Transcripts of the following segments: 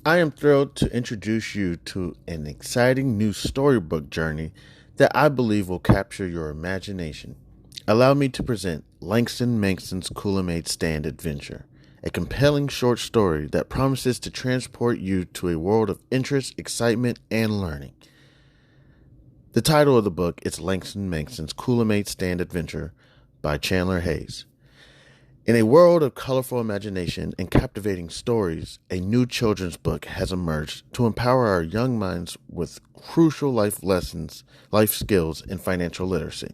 I am thrilled to introduce you to an exciting new storybook journey that I believe will capture your imagination. Allow me to present Langston Mankson's Kool-Aid Stand Adventure, a compelling short story that promises to transport you to a world of interest, excitement, and learning. The title of the book is Langston Mankson's Kool-Aid Stand Adventure by Chandler Hayes. In a world of colorful imagination and captivating stories, a new children's book has emerged to empower our young minds with crucial life lessons, life skills, and financial literacy.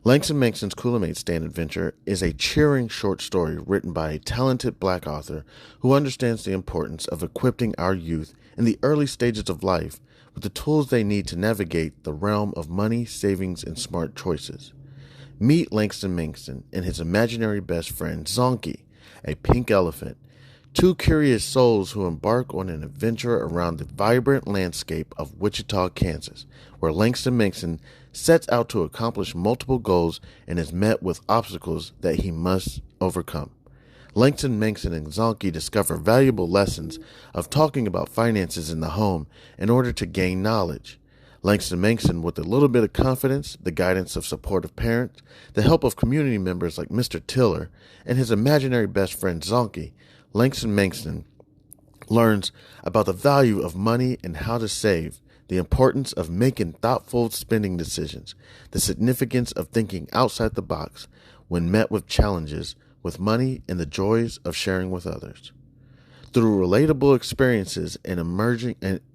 Langston Mankson's Kool-Aid Stand Adventure is a cheering short story written by a talented Black author who understands the importance of equipping our youth in the early stages of life with the tools they need to navigate the realm of money, savings, and smart choices. Meet Langston Mankson and his imaginary best friend, Zonky, a pink elephant, two curious souls who embark on an adventure around the vibrant landscape of Wichita, Kansas, where Langston Mankson sets out to accomplish multiple goals and is met with obstacles that he must overcome. Langston Mankson and Zonky discover valuable lessons of talking about finances in the home in order to gain knowledge. Langston Mankson, with a little bit of confidence, the guidance of supportive parents, the help of community members like Mr. Tiller, and his imaginary best friend Zonky, Langston Mankson learns about the value of money and how to save, the importance of making thoughtful spending decisions, the significance of thinking outside the box when met with challenges with money, and the joys of sharing with others. Through relatable experiences and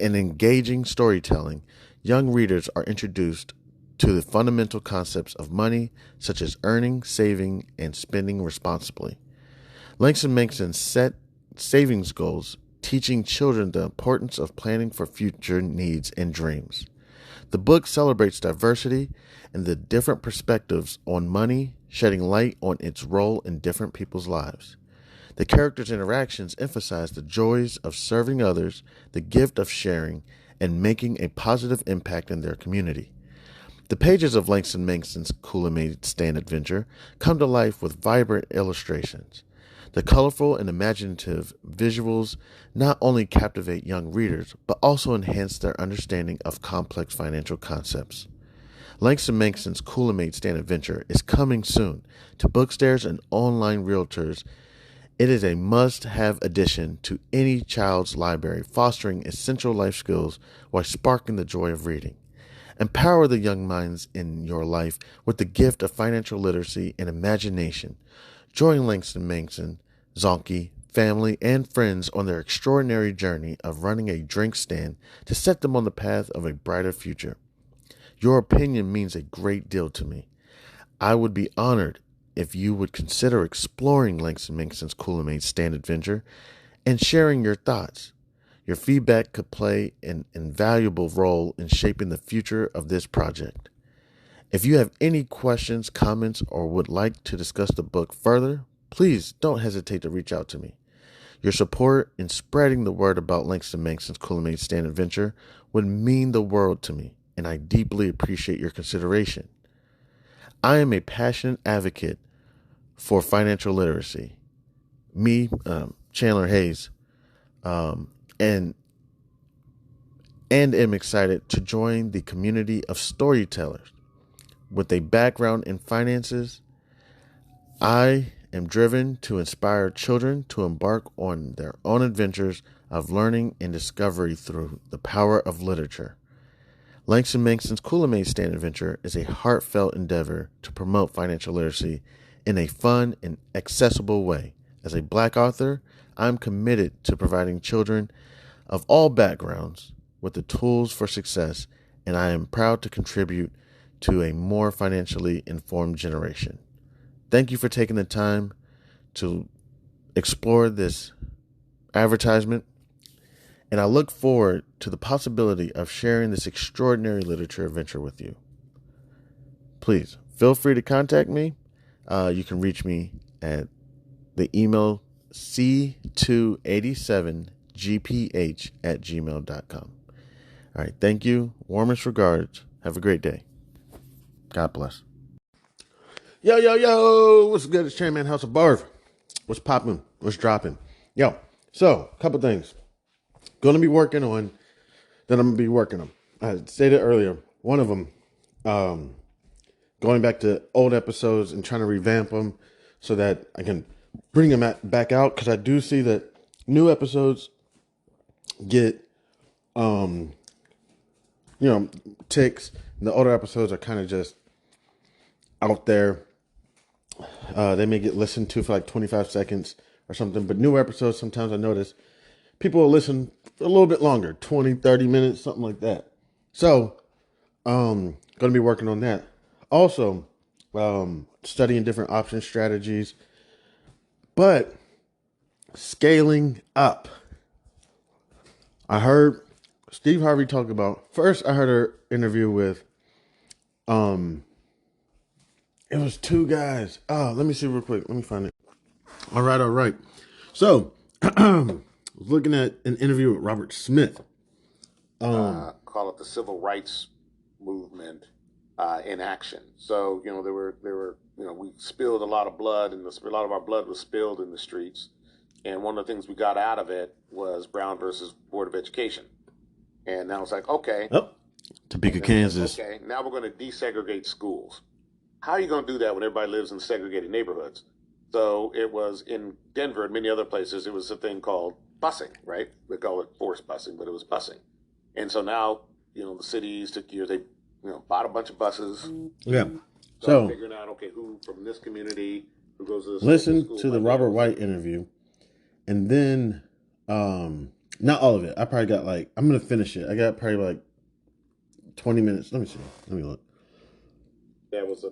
engaging storytelling, young readers are introduced to the fundamental concepts of money, such as earning, saving, and spending responsibly. Langston Mankson set savings goals, teaching children the importance of planning for future needs and dreams. The book celebrates diversity and the different perspectives on money, shedding light on its role in different people's lives. The characters' interactions emphasize the joys of serving others, the gift of sharing, and making a positive impact in their community. The pages of Langston Mankson's Kool-Aid Stand Adventure come to life with vibrant illustrations. The colorful and imaginative visuals not only captivate young readers, but also enhance their understanding of complex financial concepts. Langston Mankson's Kool-Aid Stand Adventure is coming soon to bookstores and online realtors. It is a must-have addition to any child's library, fostering essential life skills while sparking the joy of reading. Empower the young minds in your life with the gift of financial literacy and imagination. Join Langston Mankson, Zonky, family, and friends on their extraordinary journey of running a drink stand to set them on the path of a brighter future. Your opinion means a great deal to me. I would be honored if you would consider exploring Langston Mankson's Kool-Aid Stand Adventure and sharing your thoughts. Your feedback could play an invaluable role in shaping the future of this project. If you have any questions, comments, or would like to discuss the book further, please don't hesitate to reach out to me. Your support in spreading the word about Langston Mankson's Kool-Aid Stand Adventure would mean the world to me, and I deeply appreciate your consideration. I am a passionate advocate for financial literacy. Chandler Hayes, and am excited to join the community of storytellers. With a background in finances, I am driven to inspire children to embark on their own adventures of learning and discovery through the power of literature. Langston Mankson's Kool-Aid Stand Adventure is a heartfelt endeavor to promote financial literacy in a fun and accessible way. As a Black author, I'm committed to providing children of all backgrounds with the tools for success, and I am proud to contribute to a more financially informed generation. Thank you for taking the time to explore this advertisement, and I look forward to the possibility of sharing this extraordinary literature adventure with you. Please feel free to contact me. You can reach me at the email c287gph@gmail.com. All right. Thank you. Warmest regards. Have a great day. God bless. Yo. What's good? It's Chairman House of Barv. What's popping? What's dropping? So a couple things. going to be working on that. I'm going to be working on. I stated earlier, one of them, going back to old episodes and trying to revamp them so that I can bring them back out. Because I do see that new episodes get, ticks. And the older episodes are kind of just out there. They may get listened to for like 25 seconds or something. But newer episodes, sometimes I notice people will listen for a little bit longer, 20, 30 minutes, something like that. So, going to be working on that. Also, studying different option strategies, but scaling up. I heard Steve Harvey talk about, first I heard her interview with, it was two guys. Oh, let me see real quick. Let me find it. All right. So, I was looking at an interview with Robert Smith. Call it the civil rights movement in action. So there were we spilled a lot of blood, and a lot of our blood was spilled in the streets. And one of the things we got out of it was Brown versus Board of Education. And now it's like, okay, Topeka, Kansas. Okay, now we're going to desegregate schools. How are you going to do that when everybody lives in segregated neighborhoods? So it was in Denver and many other places. It was a thing called busing, right? We call it forced busing, but it was busing. And so now, the cities took years. They, bought a bunch of buses. Yeah. So figuring out, okay, who from this community, who goes to this listen to the Robert White interview, and then, not all of it. I probably got I'm going to finish it. I got probably 20 minutes. Let me see. Let me look. That was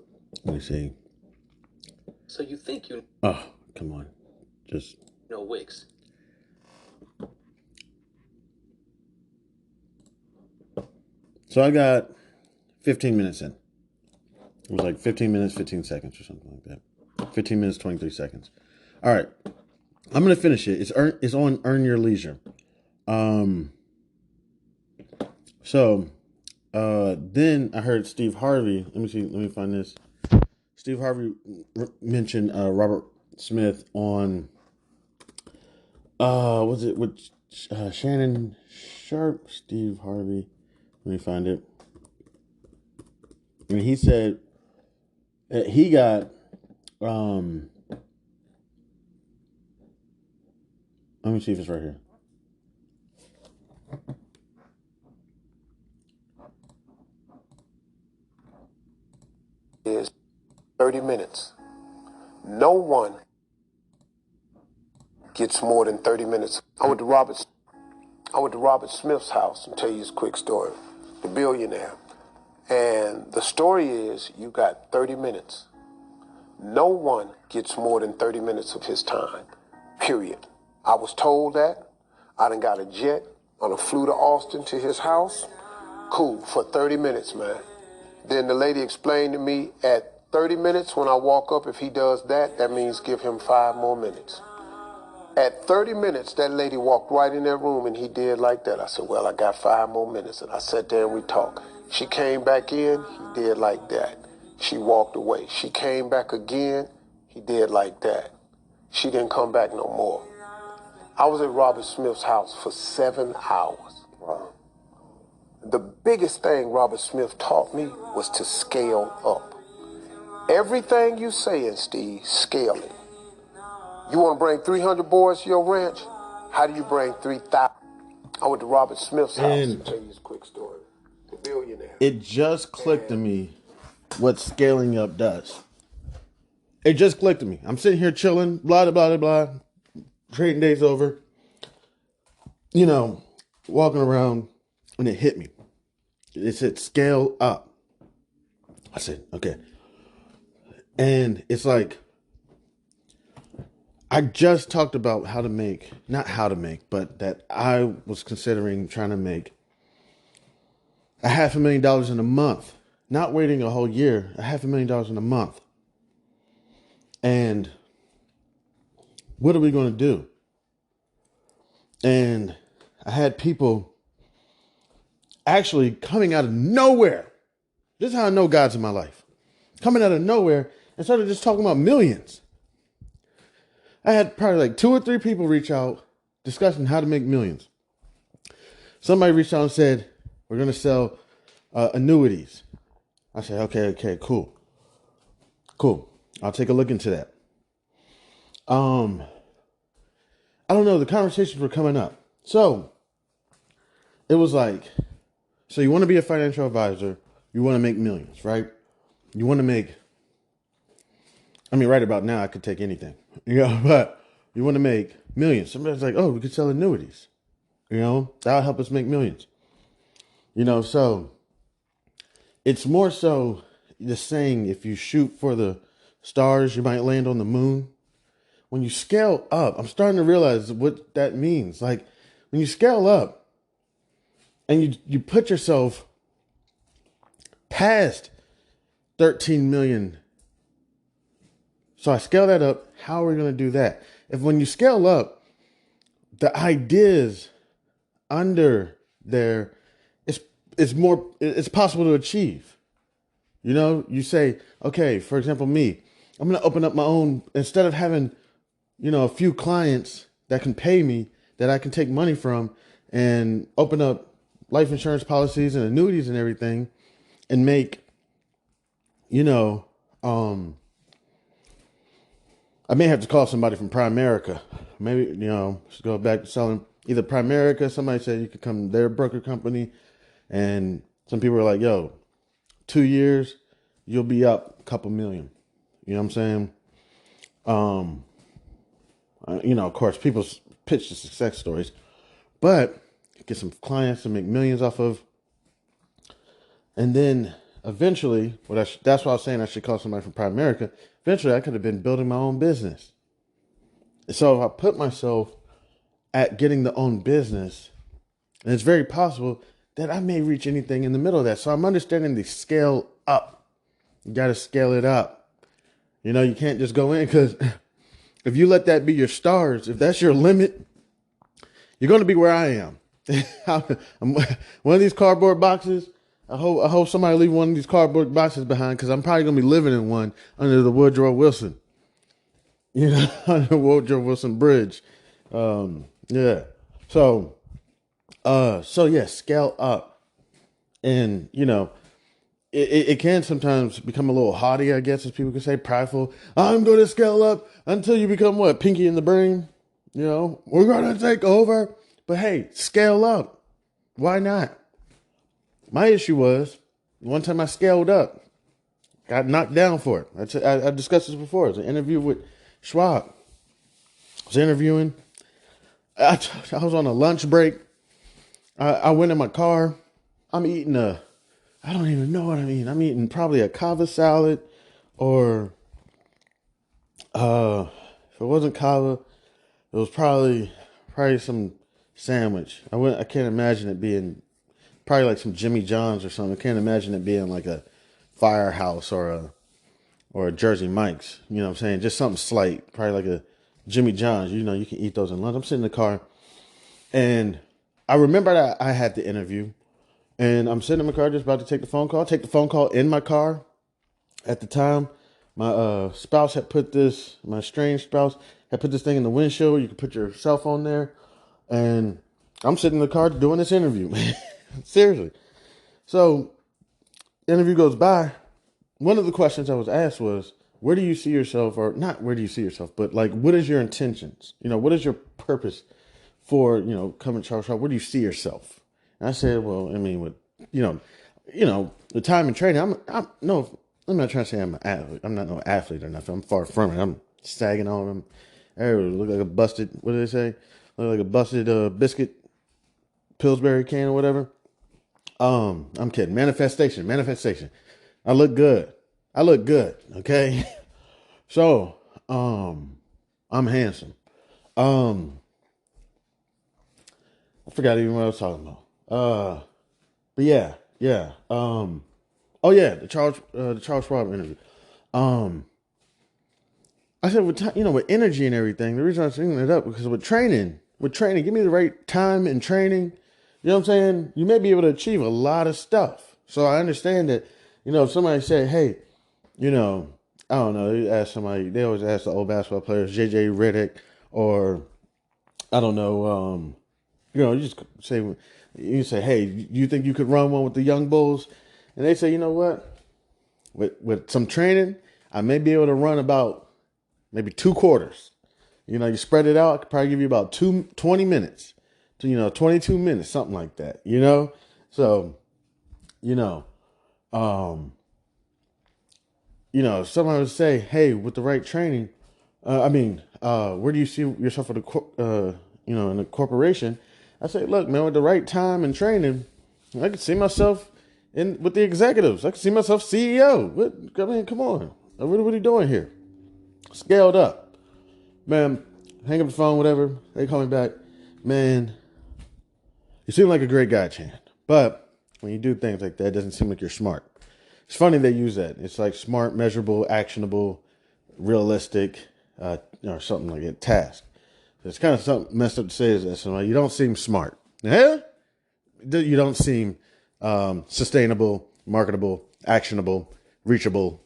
Let me see. So you think you... Oh, come on. Just... No Wicks. So I got 15 minutes in. It was 15 minutes, 15 seconds or something like that. 15 minutes, 23 seconds. All right. I'm going to finish it. It's on Earn Your Leisure. So then I heard Steve Harvey. Let me see. Let me find this. Steve Harvey mentioned Robert Smith on was it with Shannon Sharp? Steve Harvey. Let me find it. And he said that he got let me see if it's right here. Is 30 minutes. No one gets more than 30 minutes. I went to Robert Smith's house and tell you this quick story. The billionaire. And the story is you got 30 minutes. No one gets more than 30 minutes of his time, period. I was told that. I done got a jet on a flew to Austin to his house. Cool, for 30 minutes, man. Then the lady explained to me at 30 minutes when I walk up, if he does that, that means give him 5 more minutes. At 30 minutes, that lady walked right in that room and he did like that. I said, well, I got 5 more minutes. And I sat there and we talked. She came back in, he did like that. She walked away. She came back again, he did like that. She didn't come back no more. I was at Robert Smith's house for 7 hours. Wow. The biggest thing Robert Smith taught me was to scale up. Everything you saying, Steve, scale it. You want to bring 300 boys to your ranch? How do you bring 3,000? I went to Robert Smith's house to tell you this quick story. The billionaire. It just clicked to me what scaling up does. It just clicked to me. I'm sitting here chilling, blah, blah, blah, blah. Trading days over. Walking around, and it hit me. It said scale up. I said, okay. And it's I just talked about but that I was considering trying to make $500,000 in a month, not waiting a whole year, $500,000 in a month. And what are we going to do? And I had people actually coming out of nowhere. This is how I know God's in my life. Coming out of nowhere and started just talking about millions. I had probably 2 or 3 people reach out discussing how to make millions. somebody reached out and said, we're going to sell annuities. I said, okay, cool. I'll take a look into that. I don't know. The conversations were coming up. So it was like, so you want to be a financial advisor. You want to make millions, right? You want to make, right about now, I could take anything, but you want to make millions. Somebody's like, oh, we could sell annuities. That'll help us make millions. So it's more so the saying, if you shoot for the stars, you might land on the moon. When you scale up, I'm starting to realize what that means. Like when you scale up and you put yourself past 13 million. So I scale that up. How are we going to do that? If when you scale up, the ideas under there, it's possible to achieve. You say, okay, for example, me, I'm going to open up my own, instead of having, a few clients that can pay me, that I can take money from and open up life insurance policies and annuities and everything and make, I may have to call somebody from Primerica. Maybe, just go back to selling either Primerica. Somebody said you could come to their broker company. And some people are like, yo, 2 years, you'll be up a couple million. You know what I'm saying? Of course, people pitch the success stories. But get some clients to make millions off of. And then eventually, that's why I was saying I should call somebody from Primerica. Eventually, I could have been building my own business. So if I put myself at getting the own business, and it's very possible that I may reach anything in the middle of that. So I'm understanding the scale up. You got to scale it up. You can't just go in, because if you let that be your stars, if that's your limit, you're going to be where I am. I'm one of these cardboard boxes. I hope somebody leave one of these cardboard boxes behind, because I'm probably going to be living in one under the Woodrow Wilson. Under the Woodrow Wilson Bridge. Yeah. So yeah, scale up. And, it can sometimes become a little haughty, I guess, as people could say, prideful. I'm going to scale up until you become what? Pinky in the brain? We're going to take over. But hey, scale up. Why not? My issue was, one time I scaled up, got knocked down for it. I discussed this before. It was an interview with Schwab. I was interviewing. I was on a lunch break. I went in my car. I'm eating I don't even know what I'm eating. I'm eating probably a kava salad, or if it wasn't kava, it was probably some sandwich. I can't imagine it being probably like some Jimmy John's or something. I can't imagine it being like a Firehouse or a Jersey Mike's. You know what I'm saying? Just something slight, probably like a Jimmy John's. You can eat those in lunch. I'm sitting in the car, and I remember that I had the interview. And I'm sitting in my car, just about to take the phone call. Take the phone call in my car. At the time, my spouse had my estranged spouse had put this thing in the windshield. You could put your cell phone there. And I'm sitting in the car doing this interview, man. Seriously. So, interview goes by. One of the questions I was asked was, where do you see yourself, or not where do you see yourself, but like, what is your intentions? What is your purpose for, coming to Charles Schwab? Where do you see yourself? I said, well, with, the time and training, I'm not trying to say I'm an athlete. I'm not no athlete or nothing. I'm far from it. I'm sagging on them. Everybody look like a busted, what do they say? Look like a busted biscuit Pillsbury can or whatever. I'm kidding. Manifestation. I look good. Okay. So, I'm handsome. I forgot even what I was talking about. But yeah. Oh yeah, the Charles Schwab interview. I said with energy and everything. The reason I was bringing it up because with training, give me the right time and training. You know what I'm saying? You may be able to achieve a lot of stuff. So I understand that. If somebody say, hey, I don't know. They always ask the old basketball players, JJ Redick, or I don't know. You just say, hey, you think you could run one with the young bulls? And they say, you know what? With some training, I may be able to run about maybe 2 quarters. You spread it out. I could probably give you about 20 minutes to, 22 minutes, something like that, So, you know, um, someone would say, hey, with the right training, where do you see yourself in in a corporation? I say, look, man, with the right time and training, I could see myself with the executives. I could see myself CEO. Come on. What are you doing here? Scaled up. Man, hang up the phone, whatever. They call me back. Man, you seem like a great guy, Chan. But when you do things like that, it doesn't seem like you're smart. It's funny they use that. It's like smart, measurable, actionable, realistic, or something like that. Task. It's kind of something messed up to say is that somebody, you don't seem smart. Yeah? You don't seem sustainable, marketable, actionable, reachable,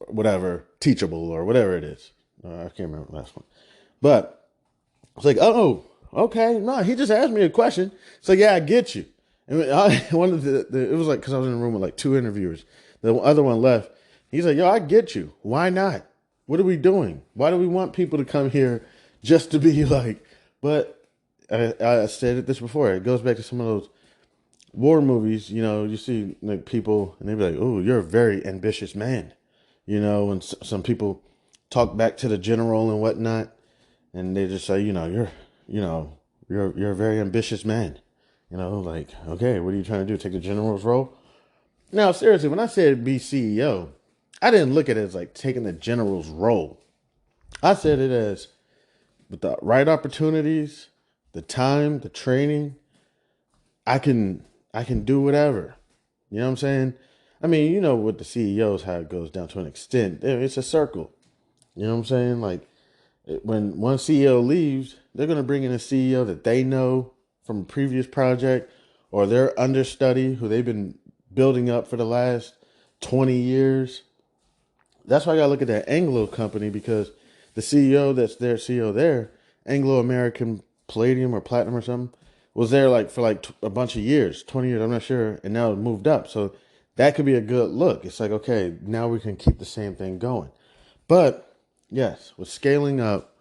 whatever, teachable, or whatever it is. I can't remember the last one. But it's like, oh, okay. No, he just asked me a question. So yeah, I get you. And it was like, because I was in a room with like 2 interviewers. The other one left. He's like, yo, I get you. Why not? What are we doing? Why do we want people to come here just to be like, but I said this before. It goes back to some of those war movies. You see like people and they be like, oh, you're a very ambitious man. And some people talk back to the general and whatnot. And they just say, you're a very ambitious man. Like, okay, what are you trying to do? Take the general's role? Now, seriously, when I said be CEO, I didn't look at it as like taking the general's role. I said it as with the right opportunities, the time, the training, I can do whatever. You know what I'm saying? I mean, with the CEOs, how it goes down to an extent. It's a circle. You know what I'm saying? Like, when one CEO leaves, they're going to bring in a CEO that they know from a previous project or their understudy who they've been building up for the last 20 years. That's why I got to look at that Anglo company, because the CEO that's their CEO there, Anglo-American Palladium or Platinum or something, was there like for like a bunch of years, 20 years, I'm not sure, and now it moved up. So that could be a good look. It's like, okay, now we can keep the same thing going. But yes, with scaling up,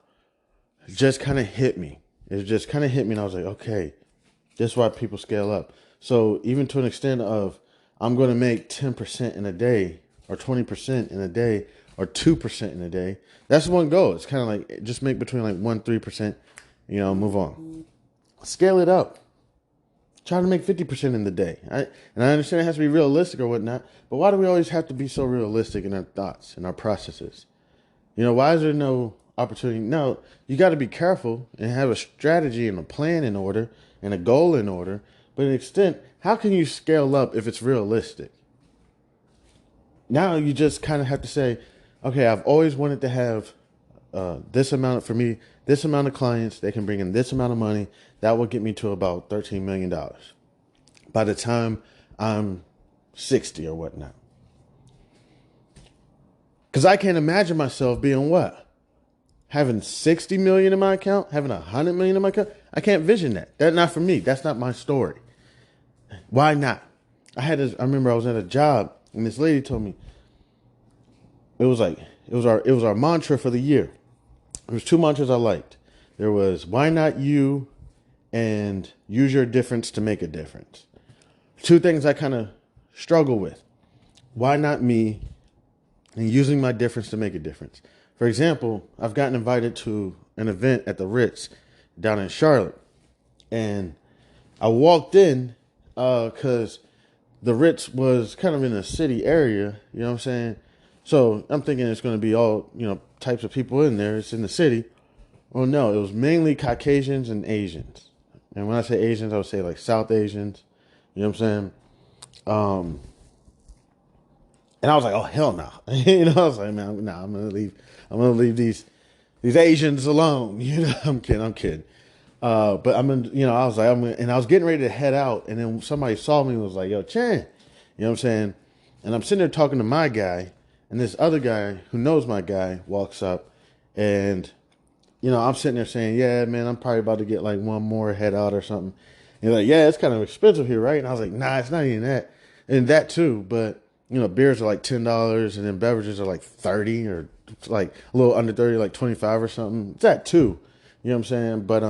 it just kind of hit me. It just kind of hit me, and I was like, okay, that's why people scale up. So even to an extent of, I'm going to make 10% in a day, or 20% in a day, or 2% in a day. That's one goal. It's kind of like, just make between like 1-3%, move on. Scale it up. Try to make 50% in the day. And I understand it has to be realistic or whatnot, but why do we always have to be so realistic in our thoughts and our processes? Why is there no opportunity? No, you got to be careful and have a strategy and a plan in order and a goal in order. But to an extent, how can you scale up if it's realistic? Now you just kind of have to say, okay, I've always wanted to have this amount for me, this amount of clients. They can bring in this amount of money. That will get me to about $13 million by the time I'm 60 or whatnot. Because I can't imagine myself being what? Having 60 million in my account? Having 100 million in my account? I can't vision that. That's not for me. That's not my story. Why not? I remember I was at a job and this lady told me, it was our mantra for the year. There was 2 mantras I liked. There was, why not you, and use your difference to make a difference. 2 things I kind of struggle with. Why not me, and using my difference to make a difference. For example, I've gotten invited to an event at the Ritz down in Charlotte. And I walked in because the Ritz was kind of in a city area, you know what I'm saying? So I'm thinking it's going to be all, types of people in there. It's in the city. Well, no, it was mainly Caucasians and Asians. And when I say Asians, I would say like South Asians, you know what I'm saying? And I was like, oh, hell no. I was like, man, no, I'm going to leave these Asians alone. I'm kidding. But I was like, and I was getting ready to head out. And then somebody saw me and was like, yo, Chan, you know what I'm saying? And I'm sitting there talking to my guy, and this other guy who knows my guy walks up, and I'm sitting there saying, yeah, man, I'm probably about to get like one more head out or something. And like, yeah, it's kind of expensive here, right? And I was like, nah, it's not even that. And that too, but beers are like $10 and then beverages are like 30 or like a little under 30, like 25 or something. It's that too. You know what I'm saying? But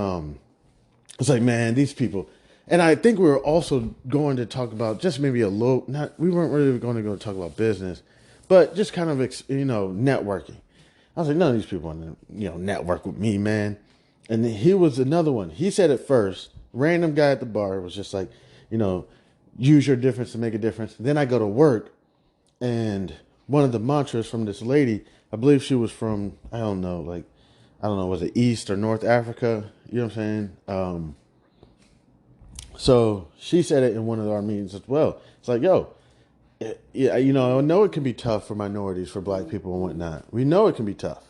it's like, man, these people. And I think we were also going to talk about just maybe a little, not, we weren't really going to go talk about business, but just kind of, networking. I was like, none of these people want to, network with me, man. And then he was another one. He said it first. Random guy at the bar was just like, use your difference to make a difference. Then I go to work, and one of the mantras from this lady, I believe she was from, I don't know, was it East or North Africa? You know what I'm saying? So she said it in one of our meetings as well. It's like, yo, yeah, I know it can be tough for minorities, for black people and whatnot. We know it can be tough.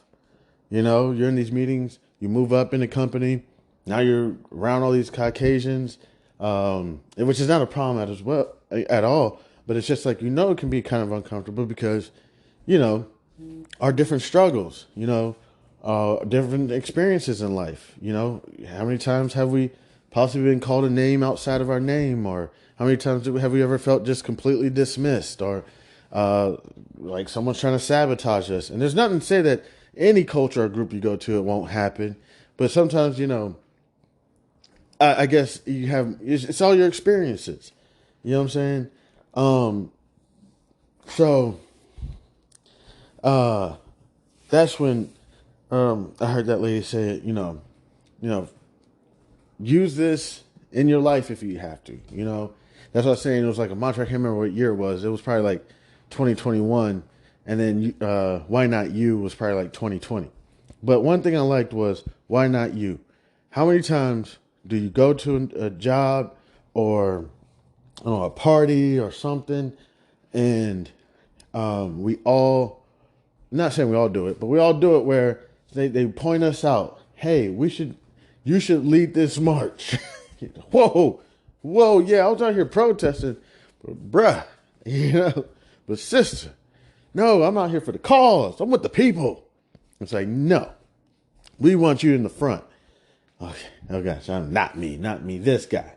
You're in these meetings, you move up in the company, now you're around all these Caucasians, which is not a problem at all. But it's just like, it can be kind of uncomfortable because, our different struggles, different experiences in life. How many times have we possibly been called a name outside of our name, or how many times have we ever felt just completely dismissed, or like someone's trying to sabotage us? And there's nothing to say that any culture or group you go to, it won't happen. But sometimes, I guess it's all your experiences. You know what I'm saying? So that's when I heard that lady say, use this in your life if you have to. That's what I was saying. It was like a mantra. I can't remember what year it was. It was probably like 2021. And then Why Not You was probably like 2020. But one thing I liked was, why not you? How many times do you go to a job or a party or something, and we all, I'm not saying we all do it, but we all do it where they point us out. Hey, you should lead this march. Whoa, yeah, I was out here protesting, but bruh, but sister, no, I'm out here for the cause. I'm with the people. It's like, no, we want you in the front. Okay, oh gosh, I'm not me, this guy.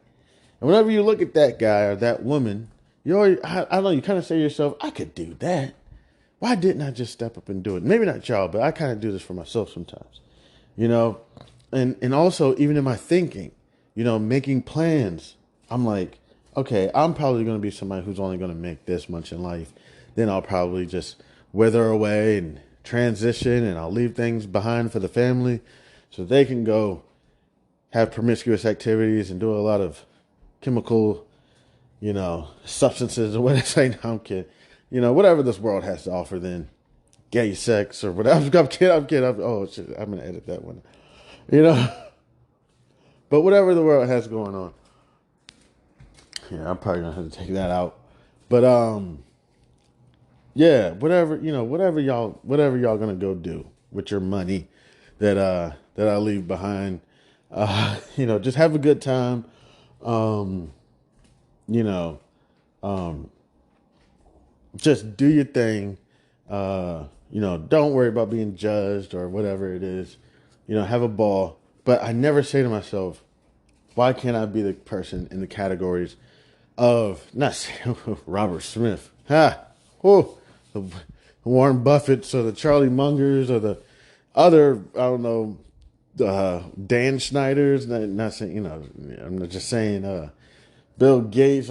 And whenever you look at that guy or that woman, I don't know, you kind of say to yourself, I could do that. Why didn't I just step up and do it? Maybe not y'all, but I kind of do this for myself sometimes, and also even in my thinking, making plans. I'm like, okay, I'm probably going to be somebody who's only going to make this much in life. Then I'll probably just wither away and transition, and I'll leave things behind for the family so they can go have promiscuous activities and do a lot of chemical, substances or what I say. No, I'm kidding. Whatever this world has to offer, then gay sex or whatever. I'm kidding. Oh, shit, I'm going to edit that one. But whatever the world has going on. Yeah, I'm probably going to have to take that out. But, yeah, whatever y'all going to go do with your money that I leave behind. Just have a good time. You know, just do your thing. Don't worry about being judged or whatever it is. Have a ball. But I never say to myself, why can't I be the person in the categories of, not Robert Smith, the Warren Buffetts or the Charlie Mungers or the other, I don't know, Dan Schneiders. Not saying, I'm not just saying Bill Gates.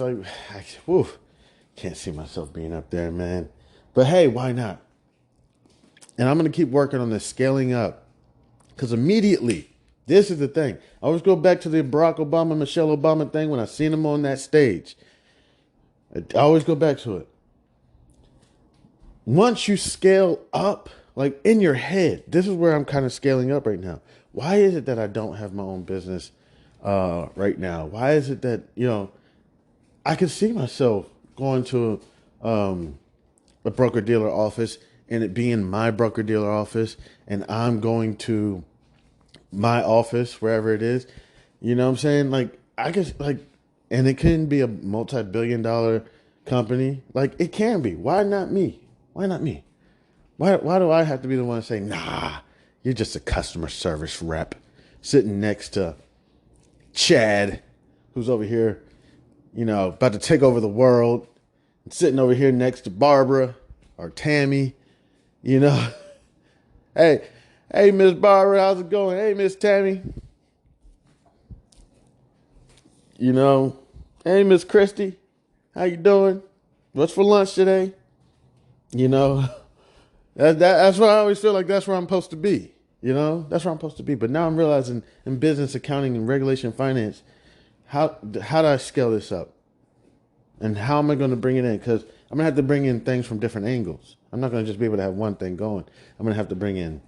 Can't see myself being up there, man. But hey, why not? And I'm going to keep working on this scaling up. Because immediately, this is the thing. I always go back to the Barack Obama, Michelle Obama thing when I seen them on that stage. I always go back to it. Once you scale up, like in your head, this is where I'm kind of scaling up right now. Why is it that I don't have my own business right now? Why is it that, I can see myself going to a broker-dealer office and it being my broker-dealer office, and I'm going to my office, wherever it is. You know what I'm saying? Like, I guess, and it can be a multi-billion-dollar company. Like, it can be. Why not me? Why not me? Why do I have to be the one to say, nah, You're just a customer service rep sitting next to Chad, who's over here, about to take over the world, and sitting over here next to Barbara or Tammy, you know. Hey, Miss Barbara, how's it going? Hey, Miss Tammy. Hey, Miss Christy, how you doing? What's for lunch today? That's why I always feel like that's where I'm supposed to be. That's where I'm supposed to be. But now I'm realizing in business, accounting, and regulation finance, how do I scale this up? And how am I going to bring it in? Because I'm going to have to bring in things from different angles. I'm not going to just be able to have one thing going. I'm going to have to bring in,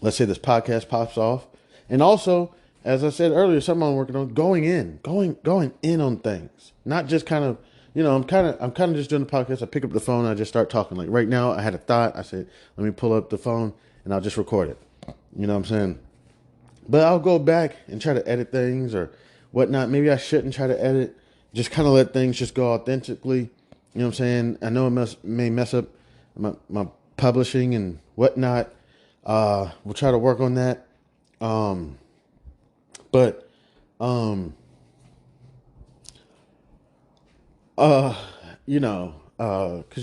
let's say this podcast pops off. And also, as I said earlier, something I'm working on, going in on things. Not just kind of, I'm kind of just doing the podcast. I pick up the phone, I just start talking. Like right now, I had a thought. I said, let me pull up the phone and I'll just record it. You know what I'm saying? But I'll go back and try to edit things or whatnot. Maybe I shouldn't try to edit. Just kind of let things just go authentically. You know what I'm saying? I know it may mess up my publishing and whatnot. We'll try to work on that. Because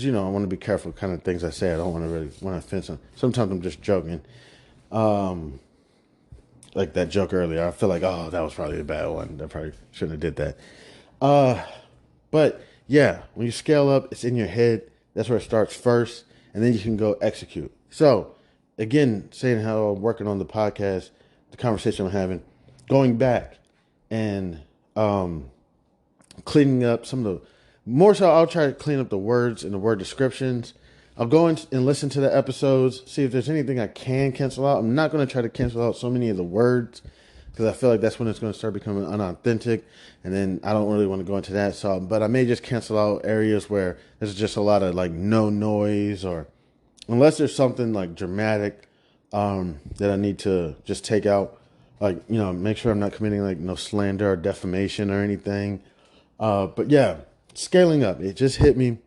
I want to be careful kind of things I say. I don't want to offend some. Sometimes I'm just joking. Like that joke earlier. I feel like, oh, that was probably a bad one. I probably shouldn't have did that. But yeah, when you scale up, it's in your head. That's where it starts first, and then you can go execute. So again, saying how I'm working on the podcast, the conversation I'm having, going back and cleaning up some of the, more so I'll try to clean up the words and the word descriptions. I'll go in and listen to the episodes, see if there's anything I can cancel out. I'm not going to try to cancel out so many of the words because I feel like that's when it's going to start becoming unauthentic. And then I don't really want to go into that. So, but I may just cancel out areas where there's just a lot of like no noise, or unless there's something like dramatic that I need to just take out, like, make sure I'm not committing like no slander or defamation or anything. But yeah, scaling up. It just hit me.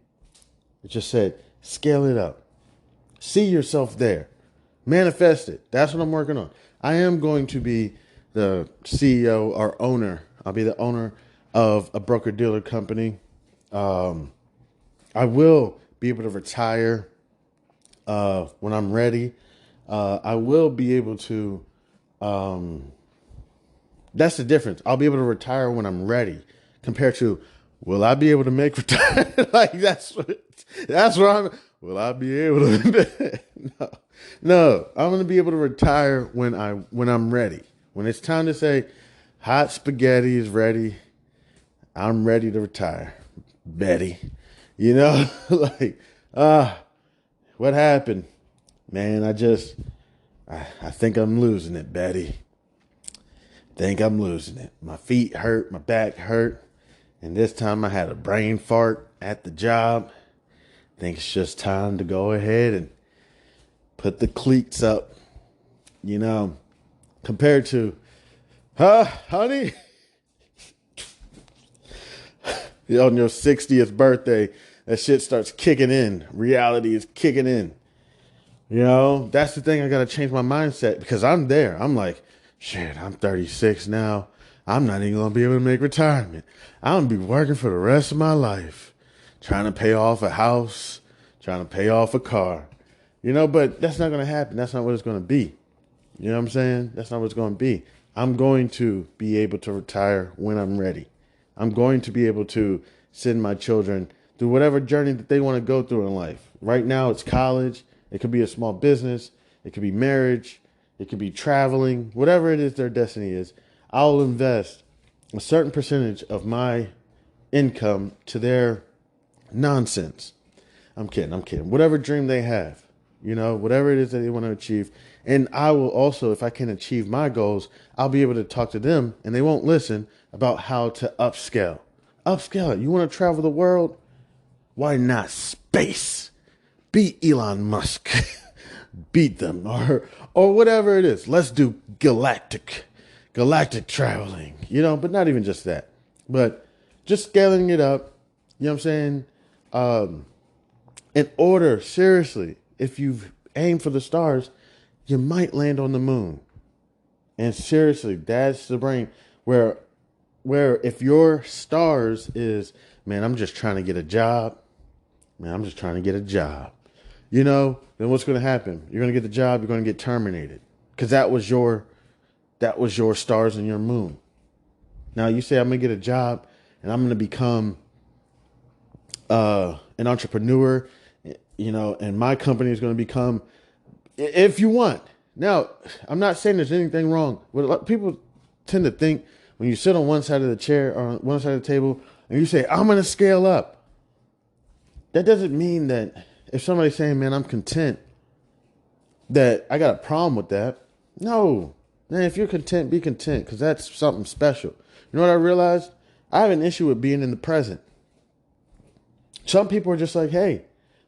It just said, scale it up. See yourself there. Manifest it. That's what I'm working on. I am going to be the CEO or owner. I'll be the owner of a broker-dealer company. I will be able to retire when I'm ready. I will be able to... that's the difference. I'll be able to retire when I'm ready compared to, will I be able to make retirement? Like that's where I'm. Will I be able to? No. I'm going to be able to retire when I'm ready. When it's time to say, hot spaghetti is ready. I'm ready to retire, Betty. Like, what happened, man? I think I'm losing it, Betty. Think I'm losing it. My feet hurt, my back hurt. And this time I had a brain fart at the job. Think it's just time to go ahead and put the cleats up, compared to, honey, on your 60th birthday, that shit starts kicking in. Reality is kicking in. That's the thing. I got to change my mindset because I'm there. I'm like, shit, I'm 36 now. I'm not even going to be able to make retirement. I'm going to be working for the rest of my life, trying to pay off a house, trying to pay off a car, but that's not going to happen. That's not what it's going to be. You know what I'm saying? That's not what it's going to be. I'm going to be able to retire when I'm ready. I'm going to be able to send my children through whatever journey that they want to go through in life. Right now, it's college. It could be a small business. It could be marriage. It could be traveling. Whatever it is their destiny is, I'll invest a certain percentage of my income to their nonsense. I'm kidding. Whatever dream they have, whatever it is that they want to achieve. And I will also, if I can achieve my goals, I'll be able to talk to them and they won't listen about how to upscale. Upscale it. You want to travel the world? Why not space? Beat Elon Musk. Beat them or whatever it is. Let's do galactic traveling, but not even just that, but just scaling it up. You know what I'm saying? In order, seriously, if you've aimed for the stars, you might land on the moon. And seriously, that's the brain where if your stars is, man, I'm just trying to get a job. Man, I'm just trying to get a job. Then what's going to happen? You're going to get the job. You're going to get terminated because that was your stars and your moon. Now you say I'm going to get a job and I'm going to become an entrepreneur, and my company is going to become, if you want. Now, I'm not saying there's anything wrong. What people tend to think when you sit on one side of the chair or on one side of the table and you say, I'm going to scale up. That doesn't mean that if somebody's saying, man, I'm content, that I got a problem with that. No, man, if you're content, be content because that's something special. You know what I realized? I have an issue with being in the present. Some people are just like, hey,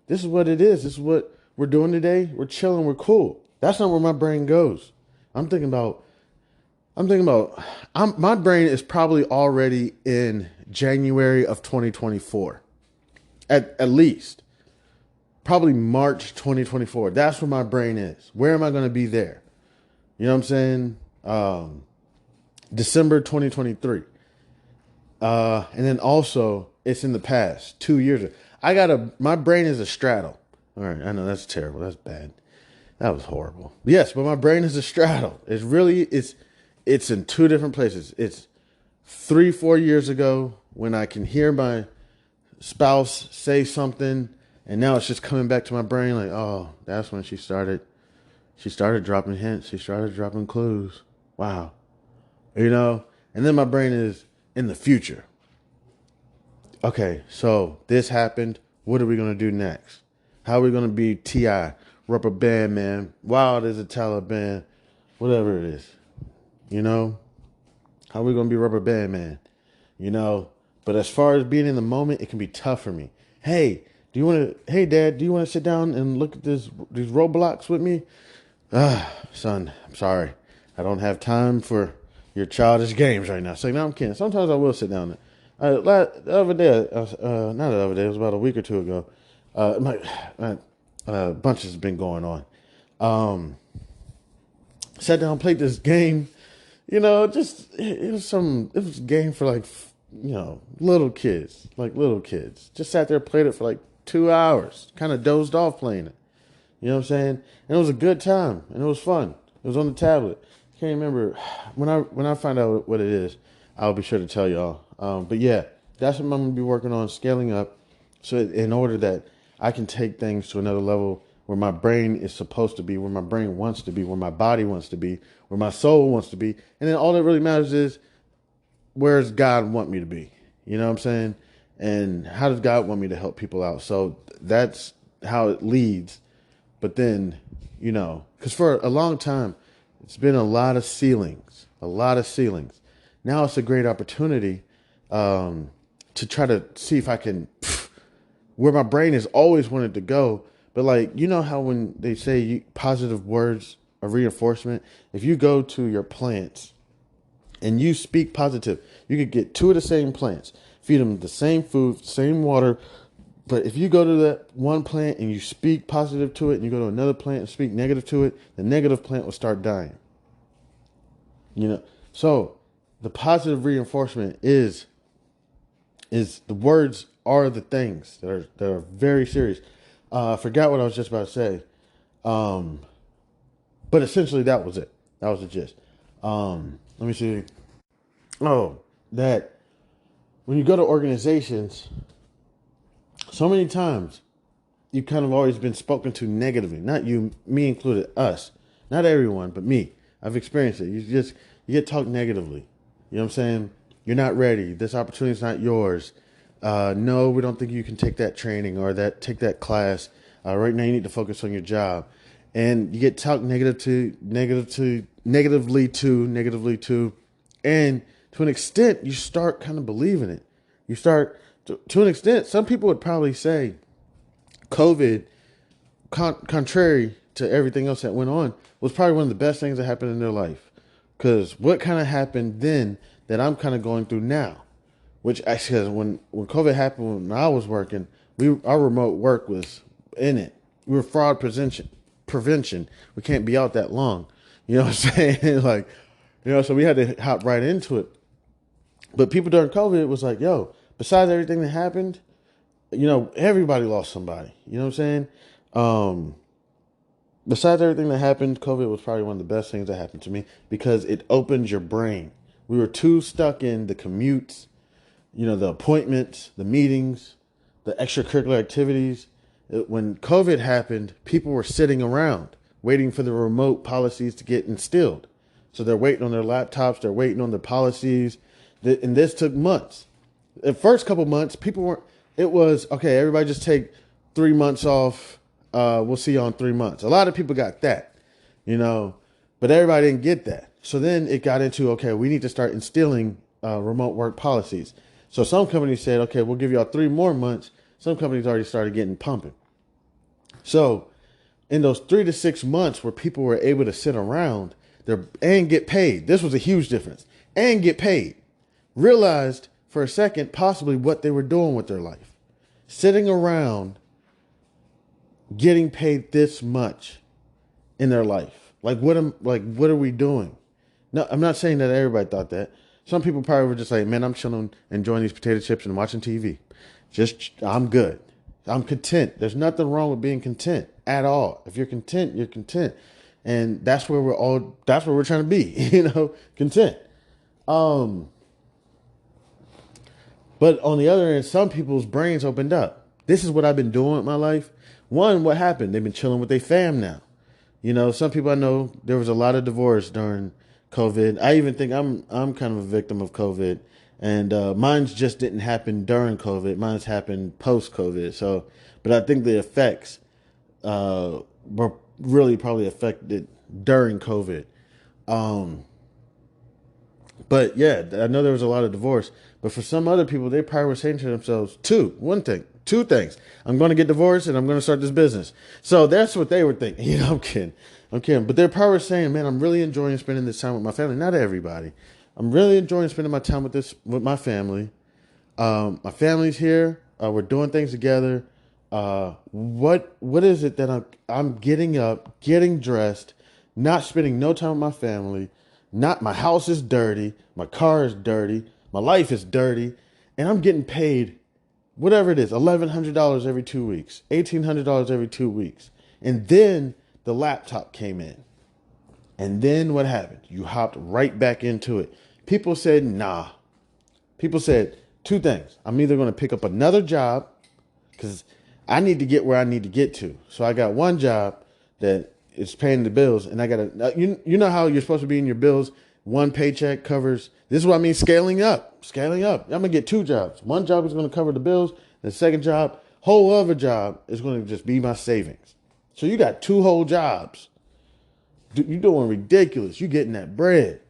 this is what it is. This is what we're doing today. We're chilling. We're cool. That's not where my brain goes. My brain is probably already in January of 2024. At least. Probably March 2024. That's where my brain is. Where am I going to be there? You know what I'm saying? December 2023. And then also, it's in the past, 2 years ago. My brain is a straddle. All right, I know that's terrible. That's bad. That was horrible. Yes, but my brain is a straddle. It's in two different places. It's 3-4 years ago when I can hear my spouse say something, and now it's just coming back to my brain like, oh, that's when she started dropping hints. She started dropping clues. Wow. And then my brain is in the future. Okay, so this happened. What are we going to do next? How are we going to be T.I., Rubber Band Man, Wild as a Taliban, whatever it is? How are we going to be Rubber Band Man? But as far as being in the moment, it can be tough for me. Hey, Dad, do you want to sit down and look at these Roblox with me? Son, I'm sorry. I don't have time for your childish games right now. So, no, I'm kidding. Sometimes I will sit down. The other day, not the other day, it was about a week or two ago. A bunch has been going on. Sat down, played this game. It was a game for little kids. Just sat there, played it for like 2 hours. Kind of dozed off playing it. You know what I'm saying? And it was a good time, and it was fun. It was on the tablet. Can't remember when I find out what it is. I'll be sure to tell y'all. But yeah, that's what I'm gonna be working on, scaling up, so in order that I can take things to another level where my brain is supposed to be, where my brain wants to be, where my body wants to be, where my soul wants to be, and then all that really matters is where's God want me to be? You know what I'm saying? And how does God want me to help people out? So that's how it leads. But then, because for a long time, it's been a lot of ceilings. Now it's a great opportunity to try to see if I can, where my brain has always wanted to go. But how when they say positive words of reinforcement, if you go to your plants and you speak positive, you could get two of the same plants, feed them the same food, same water. But if you go to that one plant and you speak positive to it, and you go to another plant and speak negative to it, the negative plant will start dying. So the positive reinforcement is the words are the things that are very serious. I forgot what I was just about to say. But essentially that was it. That was the gist. Let me see. Oh, that when you go to organizations, so many times you've kind of always been spoken to negatively. Not you, me included, us. Not everyone, but me. I've experienced it. You get talked negatively. You know what I'm saying? You're not ready. This opportunity's not yours. No, we don't think you can take that training or take that class. Right now you need to focus on your job. And you get talked negatively to. And to an extent, you start kind of believing it. You start, to an extent, some people would probably say COVID, contrary to everything else that went on, was probably one of the best things that happened in their life. Because what kind of happened then that I'm kind of going through now? Which actually, when COVID happened, when I was working, our remote work was in it. We were fraud prevention. prevention. We can't be out that long. You know what I'm saying? Like, so we had to hop right into it. But people during COVID was like, yo, besides everything that happened, everybody lost somebody. You know what I'm saying? Besides everything that happened, COVID was probably one of the best things that happened to me because it opened your brain. We were too stuck in the commutes, the appointments, the meetings, the extracurricular activities. When COVID happened, people were sitting around waiting for the remote policies to get instilled. So they're waiting on their laptops, they're waiting on the policies, and this took months. The first couple months, it was, okay, everybody just take 3 months off. We'll see you on 3 months. A lot of people got that, but everybody didn't get that. So then it got into, okay, we need to start instilling remote work policies. So some companies said, okay, we'll give y'all 3 more months. Some companies already started getting pumping. So in those 3 to 6 months where people were able to sit around and get paid, this was a huge difference, and get paid, realized for a second possibly what they were doing with their life. Sitting around getting paid this much in their life. Like what are we doing? No, I'm not saying that everybody thought that. Some people probably were just like, man, I'm chilling, enjoying these potato chips and watching TV. I'm good. I'm content. There's nothing wrong with being content at all. If you're content, you're content. And that's where we're trying to be, content. But on the other end, some people's brains opened up. This is what I've been doing with my life. One, what happened? They've been chilling with their fam now. Some people I know, there was a lot of divorce during COVID. I even think I'm kind of a victim of COVID. And mine's just didn't happen during COVID. Mine's happened post-COVID. So, but I think the effects were really probably affected during COVID. But yeah, I know there was a lot of divorce. But for some other people, they probably were saying to themselves, two things. I'm going to get divorced and I'm going to start this business. So that's what they were thinking. I'm kidding. But they're probably saying, man, I'm really enjoying spending this time with my family. Not everybody. I'm really enjoying spending my time with my family. My family's here. We're doing things together. What is it that I'm getting up, getting dressed, not spending no time with my family, not my house is dirty, my car is dirty, my life is dirty, and I'm getting paid whatever it is, $1,100 every 2 weeks, $1,800 every 2 weeks. And then the laptop came in. And then what happened? You hopped right back into it. People said, nah. People said 2 things. I'm either going to pick up another job because I need to get where I need to get to. So I got one job that is paying the bills, and I got to, you know how you're supposed to be in your bills. One paycheck covers, this is what I mean, scaling up. I'm going to get 2 jobs. One job is going to cover the bills. The second job, whole other job is going to just be my savings. So you got 2 whole jobs. You're doing ridiculous. You're getting that bread.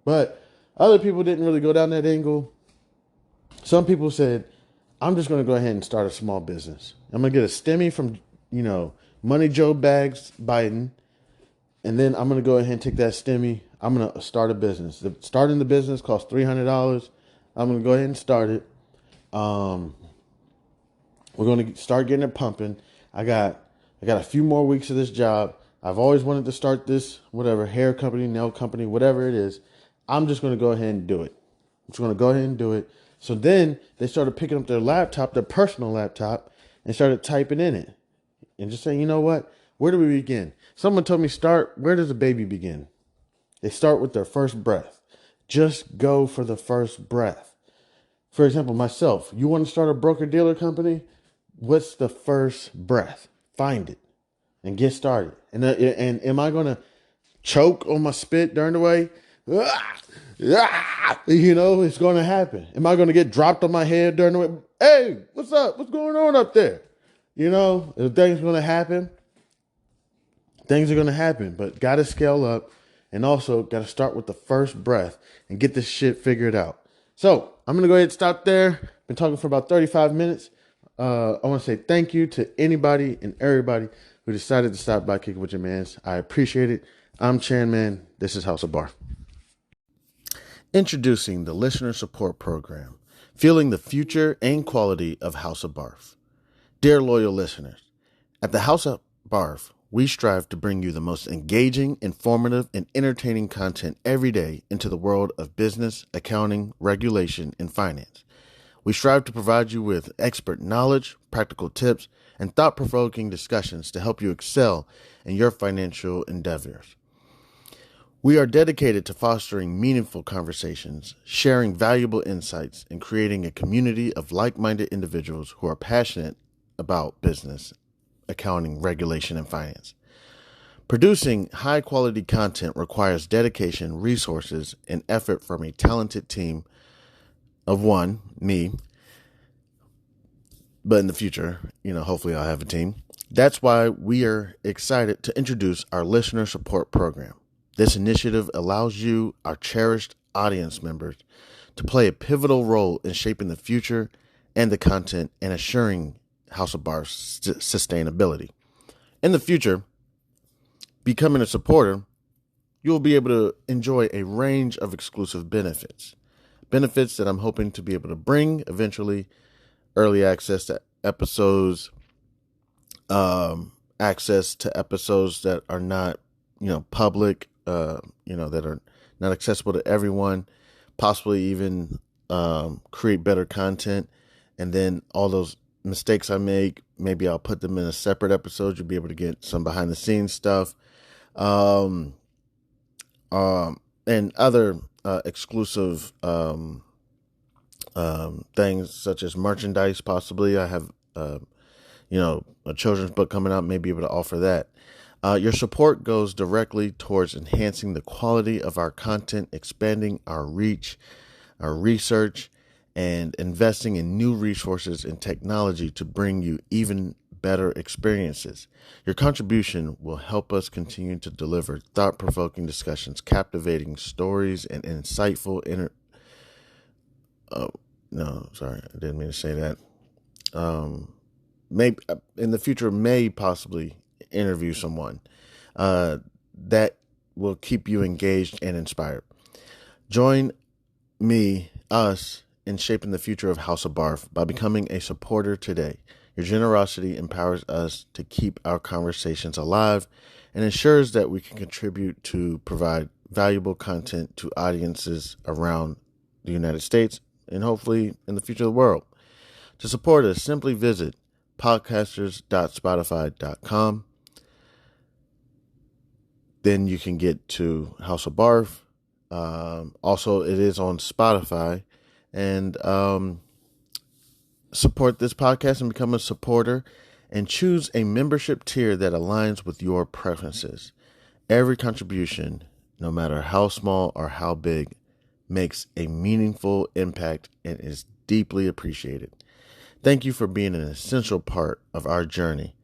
But other people didn't really go down that angle. Some people said, I'm just going to go ahead and start a small business. I'm going to get a stimmy from, Money Joe Bags Biden. And then I'm going to go ahead and take that stimmy. I'm going to start a business. Starting the business costs $300. I'm going to go ahead and start it. We're going to start getting it pumping. I got a few more weeks of this job. I've always wanted to start this, hair company, nail company, whatever it is. I'm just going to go ahead and do it. So then they started picking up their laptop, their personal laptop, and started typing in it. And just saying, you know what? Where do we begin? Someone told me where does a baby begin? They start with their first breath. Just go for the first breath. For example, myself, you want to start a broker-dealer company? What's the first breath? Find it and get started. And am I going to choke on my spit during the way? It's going to happen. Am I going to get dropped on my head during the way? Hey, what's up? What's going on up there? If things are going to happen, things are going to happen, but got to scale up and also got to start with the first breath and get this shit figured out. So I'm going to go ahead and stop there. Been talking for about 35 minutes. I want to say thank you to anybody and everybody who decided to stop by Kicking with Your Mans. I appreciate it. I'm Chan Man. This is House of Barf. Introducing the Listener Support Program, fueling the future and quality of House of Barf. Dear loyal listeners, at the House of Barf, we strive to bring you the most engaging, informative, and entertaining content every day into the world of business, accounting, regulation, and finance. We strive to provide you with expert knowledge, practical tips, and thought-provoking discussions to help you excel in your financial endeavors. We are dedicated to fostering meaningful conversations, sharing valuable insights, and creating a community of like-minded individuals who are passionate about business, accounting, regulation, and finance. Producing high-quality content requires dedication, resources, and effort from a talented team of one, me, but in the future, hopefully I'll have a team. That's why we are excited to introduce our listener support program. This initiative allows you, our cherished audience members, to play a pivotal role in shaping the future and the content and assuring House of Bar's sustainability. In the future, becoming a supporter, you'll be able to enjoy a range of exclusive benefits. Benefits that I'm hoping to be able to bring eventually: early access to episodes, access to episodes that are not, public, that are not accessible to everyone, possibly even create better content. And then all those mistakes I make, maybe I'll put them in a separate episode. You'll be able to get some behind the scenes stuff, and other exclusive things such as merchandise. Possibly I have, a children's book coming out, may be able to offer that. Your support goes directly towards enhancing the quality of our content, expanding our reach, our research, and investing in new resources and technology to bring you even better experiences. Your contribution will help us continue to deliver thought-provoking discussions, captivating stories, and insightful no, sorry, I didn't mean to say that. Maybe in the future, may possibly interview someone that will keep you engaged and inspired. Join us in shaping the future of House of Barf by becoming a supporter today. Your generosity empowers us to keep our conversations alive and ensures that we can contribute to provide valuable content to audiences around the United States and hopefully in the future of the world. To support us, simply visit podcasters.spotify.com. Then you can get to House of Barf. Also, it is on Spotify. And support this podcast and become a supporter and choose a membership tier that aligns with your preferences. Every contribution, no matter how small or how big, makes a meaningful impact and is deeply appreciated. Thank you for being an essential part of our journey.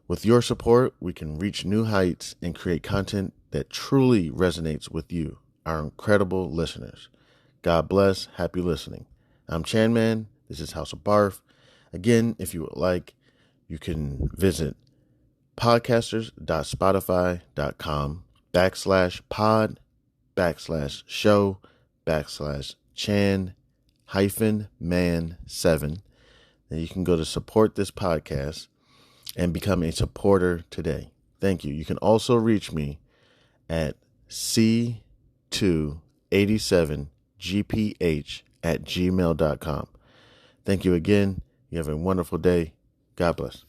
With your support, we can reach new heights and create content that truly resonates with you, our incredible listeners. God bless. Happy listening. I'm Chanman. This is House of Barf. Again, if you would like, you can visit podcasters.spotify.com/pod/show/Chan-man7. Then you can go to support this podcast and become a supporter today. Thank you. You can also reach me at c287gph@gmail.com. Thank you again. You have a wonderful day. God bless.